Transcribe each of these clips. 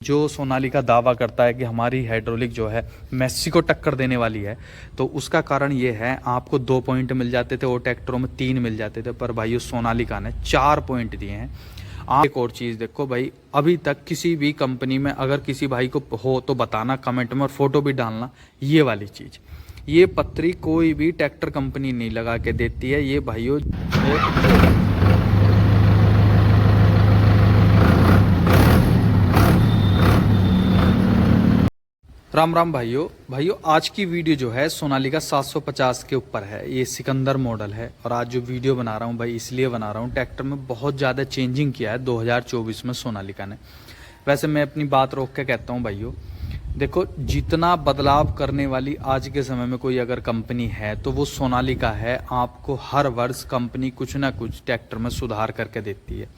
जो सोनालिका दावा करता है कि हमारी हाइड्रोलिक जो है मेस्सी को टक्कर देने वाली है, तो उसका कारण ये है, आपको 2 पॉइंट मिल जाते थे और ट्रैक्टरों में 3 मिल जाते थे, पर भाई सोनालिका ने 4 पॉइंट दिए हैं। आप एक और चीज़ देखो भाई, अभी तक किसी भी कंपनी में अगर किसी भाई को हो तो बताना कमेंट में और फोटो भी डालना। ये वाली चीज़, ये पत्री कोई भी ट्रैक्टर कंपनी नहीं लगा के देती है। ये भाइयों राम राम भाइयों आज की वीडियो जो है सोनालिका 750 के ऊपर है। ये सिकंदर मॉडल है और आज जो वीडियो बना रहा हूँ भाई इसलिए बना रहा हूँ, ट्रैक्टर में बहुत ज़्यादा चेंजिंग किया है 2024 में सोनालिका ने। वैसे मैं अपनी बात रोक के कहता हूँ भाइयों, देखो जितना बदलाव करने वाली आज के समय में कोई अगर कंपनी है तो वो सोनालिका है। आपको हर वर्ष कंपनी कुछ ना कुछ ट्रैक्टर में सुधार करके देती है।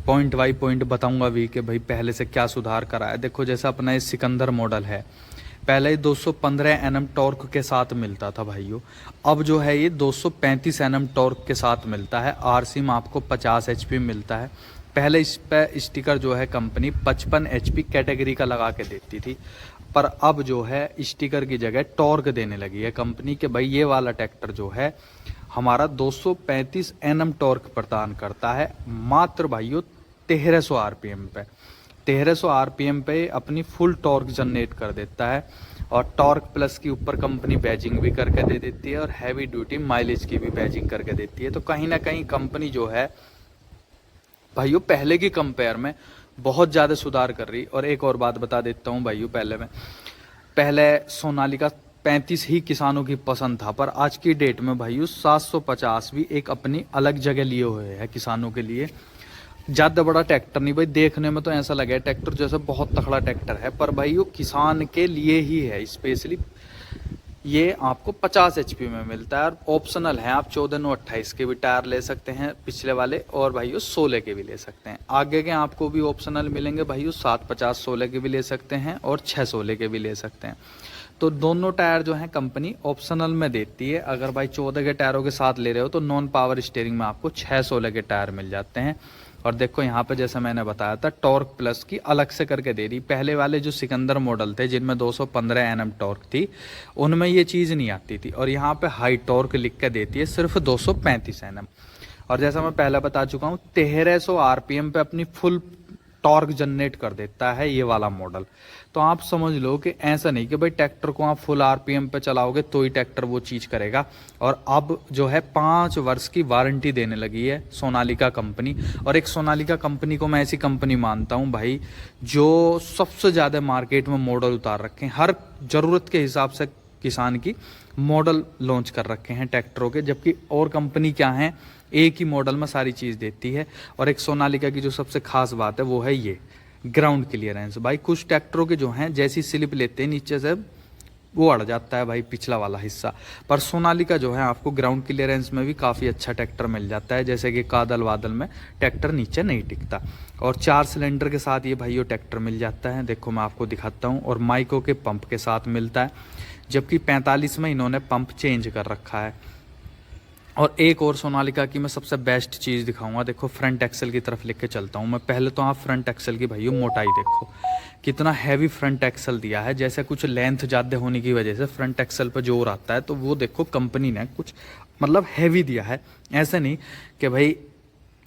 पॉइंट बाई पॉइंट बताऊंगा भी कि भाई पहले से क्या सुधार करा है। देखो जैसा अपना ये सिकंदर मॉडल है, पहले 215 एनएम टॉर्क के साथ मिलता था भाइयों, अब जो है ये 235 एनएम टॉर्क के साथ मिलता है। आरसी में आपको 50 एचपी मिलता है। पहले इस पे स्टिकर जो है कंपनी 55 एचपी कैटेगरी का लगा के देती थी, पर अब जो है स्टिकर की जगह टॉर्क देने लगी है कंपनी के। भाई ये वाला ट्रैक्टर जो है हमारा 235 एनएम टॉर्क प्रदान करता है, मात्र भाइयों 1300 आरपीएम पे। 1300 आरपीएम पे अपनी फुल टॉर्क जनरेट कर देता है और टॉर्क प्लस की ऊपर कंपनी बैजिंग भी करके दे देती है और हैवी ड्यूटी माइलेज की भी बैजिंग करके देती है। तो कहीं ना कहीं कंपनी जो है भाइयों पहले की कंपेयर में बहुत ज़्यादा सुधार कर रही। और एक और बात बता देता हूँ भाइयों, पहले सोनालिका 35 ही किसानों की पसंद था, पर आज की डेट में भाइयों 750 भी एक अपनी अलग जगह लिए हुए है किसानों के लिए। ज़्यादा बड़ा ट्रैक्टर नहीं भाई, देखने में तो ऐसा लगे ट्रैक्टर जैसे बहुत तगड़ा ट्रैक्टर है, पर भाई वो किसान के लिए ही है स्पेशली। ये आपको 50 एचपी में मिलता है और ऑप्शनल है, आप 14/28 के भी टायर ले सकते हैं पिछले वाले, और भाइयों 16 के भी ले सकते हैं। आगे के आपको भी ऑप्शनल मिलेंगे भाइयों, 750 16 के भी ले सकते हैं और 6 16 के भी ले सकते हैं। तो दोनों टायर जो है कंपनी ऑप्शनल में देती है। अगर भाई 14 के टायरों के साथ ले रहे हो तो नॉन पावर स्टीयरिंग में आपको 6 16 के टायर मिल जाते हैं। और देखो यहाँ पे जैसा मैंने बताया था टॉर्क प्लस की अलग से करके दे दी। पहले वाले जो सिकंदर मॉडल थे जिनमें 215 एनएम टॉर्क थी, उनमें ये चीज़ नहीं आती थी, और यहाँ पे हाई टॉर्क लिख के देती है सिर्फ 235 एनएम। और जैसा मैं पहले बता चुका हूँ 1300 आरपीएम पे अपनी फुल टॉर्क जनरेट कर देता है ये वाला मॉडल। तो आप समझ लो कि ऐसा नहीं कि भाई ट्रैक्टर को आप फुल आरपीएम पे चलाओगे तो ही ट्रैक्टर वो चीज़ करेगा। और अब जो है 5 वर्ष की वारंटी देने लगी है सोनालिका कंपनी। और एक सोनालिका कंपनी को मैं ऐसी कंपनी मानता हूँ भाई जो सबसे ज़्यादा मार्केट में मॉडल उतार रखे हैं, हर ज़रूरत के हिसाब से किसान की मॉडल लॉन्च कर रखे हैं ट्रैक्टरों के। जबकि और कंपनी क्या है, एक ही मॉडल में सारी चीज़ देती है। और एक सोनालिका की जो सबसे खास बात है वो है ये ग्राउंड क्लियरेंस। भाई कुछ ट्रैक्टरों के जो हैं जैसी स्लिप लेते हैं नीचे से वो अड़ जाता है भाई पिछला वाला हिस्सा, पर सोनालिका जो है आपको ग्राउंड क्लियरेंस में भी काफ़ी अच्छा ट्रैक्टर मिल जाता है। जैसे कि कादल वादल में ट्रैक्टर नीचे नहीं टिकता। और 4 सिलेंडर के साथ ये भाइयों ट्रैक्टर मिल जाता है, देखो मैं आपको दिखाता हूँ। और माइको के पंप के साथ मिलता है, जबकि 45 में इन्होंने पंप चेंज कर रखा है। और एक और सोनालिका की मैं सबसे बेस्ट चीज़ दिखाऊंगा, देखो फ्रंट एक्सल की तरफ लेके चलता हूँ मैं। पहले तो आप फ्रंट एक्सल की भाइयों मोटाई देखो, कितना हैवी फ्रंट एक्सल दिया है। जैसे कुछ लेंथ ज़्यादा होने की वजह से फ्रंट एक्सल पर जोर आता है, तो वो देखो कंपनी ने कुछ मतलब हैवी दिया है, ऐसा नहीं कि भाई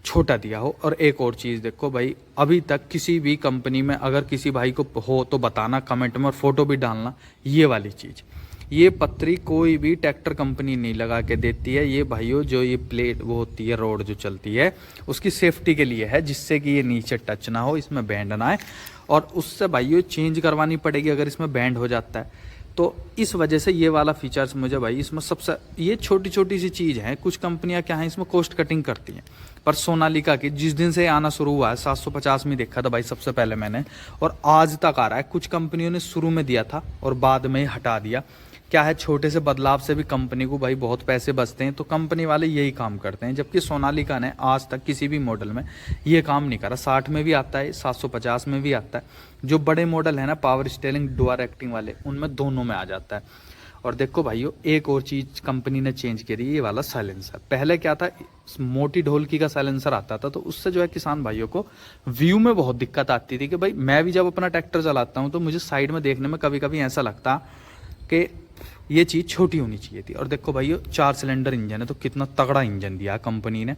छोटा दिया हो। और एक और चीज़ देखो भाई, अभी तक किसी भी कंपनी में अगर किसी भाई को हो तो बताना कमेंट में और फोटो भी डालना। ये वाली चीज़, ये पत्री कोई भी ट्रैक्टर कंपनी नहीं लगा के देती है। ये भाइयों जो ये प्लेट वो होती है, रोड जो चलती है उसकी सेफ्टी के लिए है, जिससे कि ये नीचे टच ना हो, इसमें बैंड ना आए। और उससे भाइयों चेंज करवानी पड़ेगी अगर इसमें बैंड हो जाता है। तो इस वजह से ये वाला फीचर्स मुझे भाई इसमें सबसे, ये छोटी छोटी सी चीज़ है। कुछ कंपनियां क्या है इसमें कॉस्ट कटिंग करती हैं, पर सोनालिका की जिस दिन से आना शुरू हुआ है 750 में देखा था भाई सबसे पहले मैंने, और आज तक आ रहा है। कुछ कंपनियों ने शुरू में दिया था और बाद में हटा दिया। क्या है, छोटे से बदलाव से भी कंपनी को भाई बहुत पैसे बचते हैं, तो कंपनी वाले यही काम करते हैं। जबकि सोनालिका ने आज तक किसी भी मॉडल में ये काम नहीं करा। 60 में भी आता है, 750 में भी आता है। जो बड़े मॉडल है ना पावर स्टीयरिंग डुअल एक्टिंग वाले, उनमें दोनों में आ जाता है। और देखो भाइयों, एक और चीज कंपनी ने चेंज करी, ये वाला साइलेंसर। पहले क्या था, मोटी ढोलकी का साइलेंसर आता था, तो उससे जो है किसान भाइयों को व्यू में बहुत दिक्कत आती थी कि भाई मैं भी जब अपना ट्रैक्टर चलाता हूँ तो मुझे साइड में देखने में कभी कभी ऐसा लगता कि ये चीज़ छोटी होनी चाहिए थी। और देखो भाइयों, 4 सिलेंडर इंजन है, तो कितना तगड़ा इंजन दिया कंपनी ने,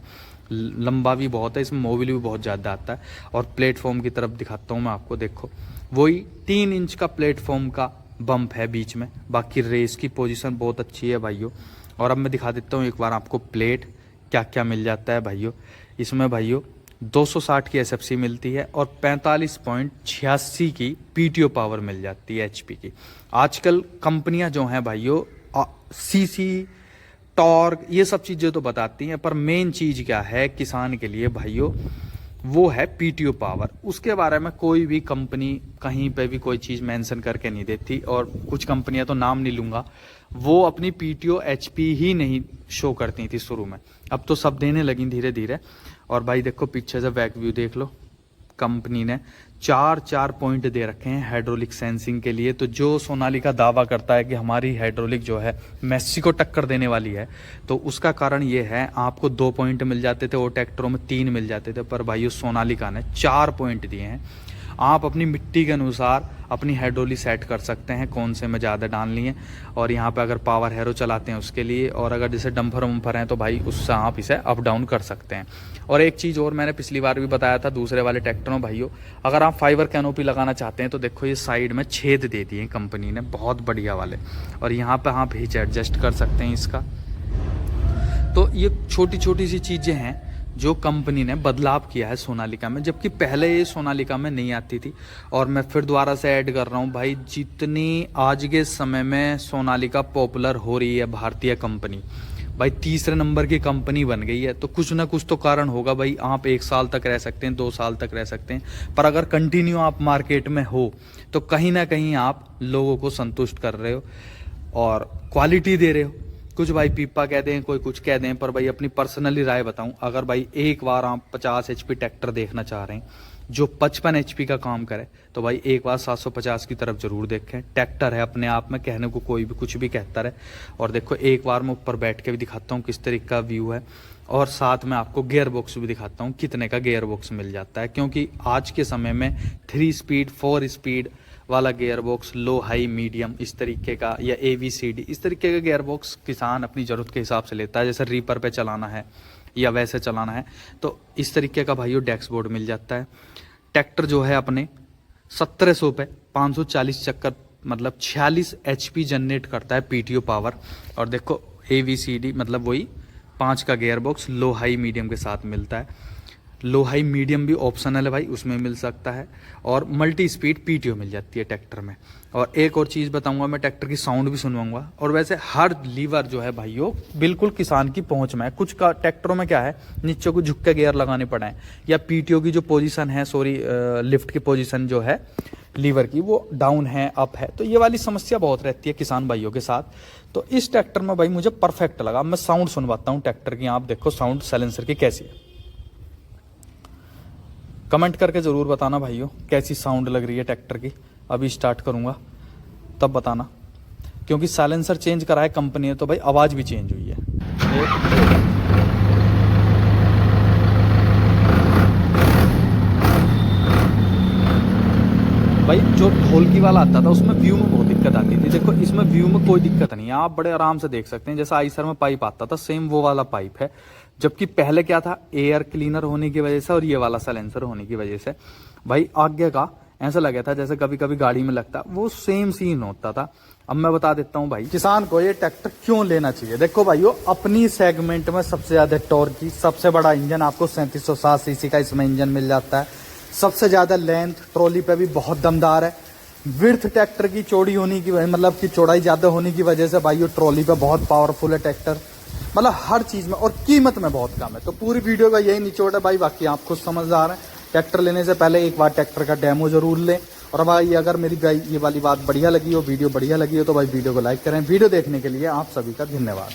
लंबा भी बहुत है, इसमें मोबिल भी बहुत ज़्यादा आता है। और प्लेटफॉर्म की तरफ दिखाता हूँ मैं आपको, देखो वही 3 इंच का प्लेटफॉर्म का बम्प है बीच में। बाकी रेस की पोजीशन बहुत अच्छी है भाइयों। और अब मैं दिखा देता हूँ एक बार आपको प्लेट क्या क्या मिल जाता है भाइयों। इसमें भाइयों 260 की एसएफसी मिलती है और 45.86 की पीटीओ पावर मिल जाती है एचपी की। आजकल कंपनियां जो हैं भाइयों सीसी टॉर्क ये सब चीज़ें तो बताती हैं, पर मेन चीज़ क्या है किसान के लिए भाइयों, वो है पीटीओ पावर। उसके बारे में कोई भी कंपनी कहीं पे भी कोई चीज़ मेंशन करके नहीं देती, और कुछ कंपनियां तो नाम नहीं लूँगा, वो अपनी पीटीओ एचपी ही नहीं शो करती थी शुरू में, अब तो सब देने लगी धीरे धीरे। और भाई देखो पीछे से बैक व्यू देख लो, कंपनी ने 4 पॉइंट दे रखे हैं हाइड्रोलिक सेंसिंग के लिए। तो जो सोनालिका दावा करता है कि हमारी हाइड्रोलिक जो है मेस्सी को टक्कर देने वाली है, तो उसका कारण ये है, आपको 2 पॉइंट मिल जाते थे और ट्रैक्टरों में 3 मिल जाते थे, पर भाई सोनालिका ने 4 पॉइंट दिए हैं। आप अपनी मिट्टी के अनुसार अपनी हाइड्रोलिक सेट कर सकते हैं कौन से में ज़्यादा डालनी है। और यहाँ पे अगर पावर हैरो चलाते हैं उसके लिए, और अगर जैसे डंपर वम्फर हैं तो भाई उससे आप इसे अप डाउन कर सकते हैं। और एक चीज़ और मैंने पिछली बार भी बताया था दूसरे वाले ट्रैक्टरों भाइयों, अगर आप फाइबर कैनोपी लगाना चाहते हैं तो देखो ये साइड में छेद दे दिए कंपनी ने, बहुत बढ़िया वाले। और यहाँ पर आप हिच एडजस्ट कर सकते हैं इसका। तो ये छोटी छोटी सी चीज़ें हैं जो कंपनी ने बदलाव किया है सोनालिका में, जबकि पहले ये सोनालिका में नहीं आती थी। और मैं फिर दोबारा से ऐड कर रहा हूँ भाई, जितनी आज के समय में सोनालिका पॉपुलर हो रही है भारतीय कंपनी, भाई 3रे नंबर की कंपनी बन गई है, तो कुछ ना कुछ तो कारण होगा भाई। आप 1 साल तक रह सकते हैं, 2 साल तक रह सकते हैं, पर अगर कंटिन्यू आप मार्केट में हो तो कहीं ना कहीं आप लोगों को संतुष्ट कर रहे हो और क्वालिटी दे रहे हो। कुछ भाई पीपा कह दें, कोई कुछ कह दें, पर भाई अपनी पर्सनली राय बताऊं, अगर भाई एक बार आप 50 HP ट्रैक्टर देखना चाह रहे हैं जो 55 HP का काम करे, तो भाई एक बार 750 की तरफ जरूर देखें। ट्रैक्टर है अपने आप में, कहने को कोई भी कुछ भी कहता रहे। और देखो एक बार मैं ऊपर बैठ के भी दिखाता हूँ किस तरीके का व्यू है, और साथ में आपको गियर बॉक्स भी दिखाता हूँ कितने का गियर बॉक्स मिल जाता है। क्योंकि आज के समय में 3 स्पीड 4 स्पीड वाला गियर बॉक्स, लो हाई मीडियम इस तरीके का, या ABCD इस तरीके का गियर बॉक्स किसान अपनी ज़रूरत के हिसाब से लेता है। जैसे रीपर पे चलाना है या वैसे चलाना है तो इस तरीके का भाइयों डैशबोर्ड मिल जाता है। ट्रैक्टर जो है अपने 1700 पे 540 चक्कर मतलब 46 HP जनरेट करता है पीटीओ पावर। और देखो ABCD मतलब वही 5 का गियर बॉक्स लो हाई मीडियम के साथ मिलता है। लो हाई मीडियम भी ऑप्शनल है भाई, उसमें मिल सकता है। और मल्टी स्पीड पीटीओ मिल जाती है ट्रैक्टर में। और एक और चीज़ बताऊंगा, मैं ट्रैक्टर की साउंड भी सुनवाऊंगा। और वैसे हर लीवर जो है भाइयों बिल्कुल किसान की पहुंच में है। कुछ का ट्रैक्टरों में क्या है, नीचे को झुक के गियर लगाने पड़े हैं, या पीटीओ की जो पोजीशन है, लिफ्ट की पोजीशन जो है लीवर की वो डाउन है अप है, तो ये वाली समस्या बहुत रहती है किसान भाइयों के साथ। तो इस ट्रैक्टर में भाई मुझे परफेक्ट लगा। मैं साउंड सुनवाता हूँ ट्रैक्टर की, आप देखो साउंड साइलेंसर की कैसी है। कमेंट करके ज़रूर बताना भाइयों कैसी साउंड लग रही है ट्रैक्टर की। अभी स्टार्ट करूँगा तब बताना, क्योंकि साइलेंसर चेंज करा है कंपनी ने तो भाई आवाज़ भी चेंज हुई है। भाई जो ढोलकी वाला आता था उसमें व्यू में बहुत दिक्कत आती थी। देखो इसमें व्यू में कोई दिक्कत नहीं है, आप बड़े आराम से देख सकते हैं। जैसा आइसर में पाइप आता था सेम वो वाला पाइप है। जबकि पहले क्या था, एयर क्लीनर होने की वजह से और ये वाला साइलेंसर होने की वजह से भाई आगे का ऐसा लगा था जैसे कभी कभी गाड़ी में लगता, वो सेम सीन होता था। अब मैं बता देता हूँ भाई किसान को ये ट्रैक्टर क्यों लेना चाहिए। देखो भाइयों, अपनी सेगमेंट में सबसे ज्यादा टॉर्क की, सबसे बड़ा इंजन आपको 3760 सीसी का इसमें इंजन मिल जाता है। सबसे ज्यादा लेंथ, ट्रॉली पे भी बहुत दमदार है। विड्थ ट्रैक्टर की चौड़ी होने की वजह, मतलब कि चौड़ाई ज्यादा होने की वजह से भाइयों ट्रॉली पे बहुत पावरफुल है ट्रैक्टर, मतलब हर चीज में। और कीमत में बहुत कम है। तो पूरी वीडियो का यही निचोड़ है भाई, बाकी आप खुद समझदार हैं। ट्रैक्टर लेने से पहले एक बार ट्रैक्टर का डेमो जरूर लें। और भाई अगर मेरी ये वाली बात बढ़िया लगी हो, वीडियो बढ़िया लगी हो, तो भाई वीडियो को लाइक करें। वीडियो देखने के लिए आप सभी का धन्यवाद।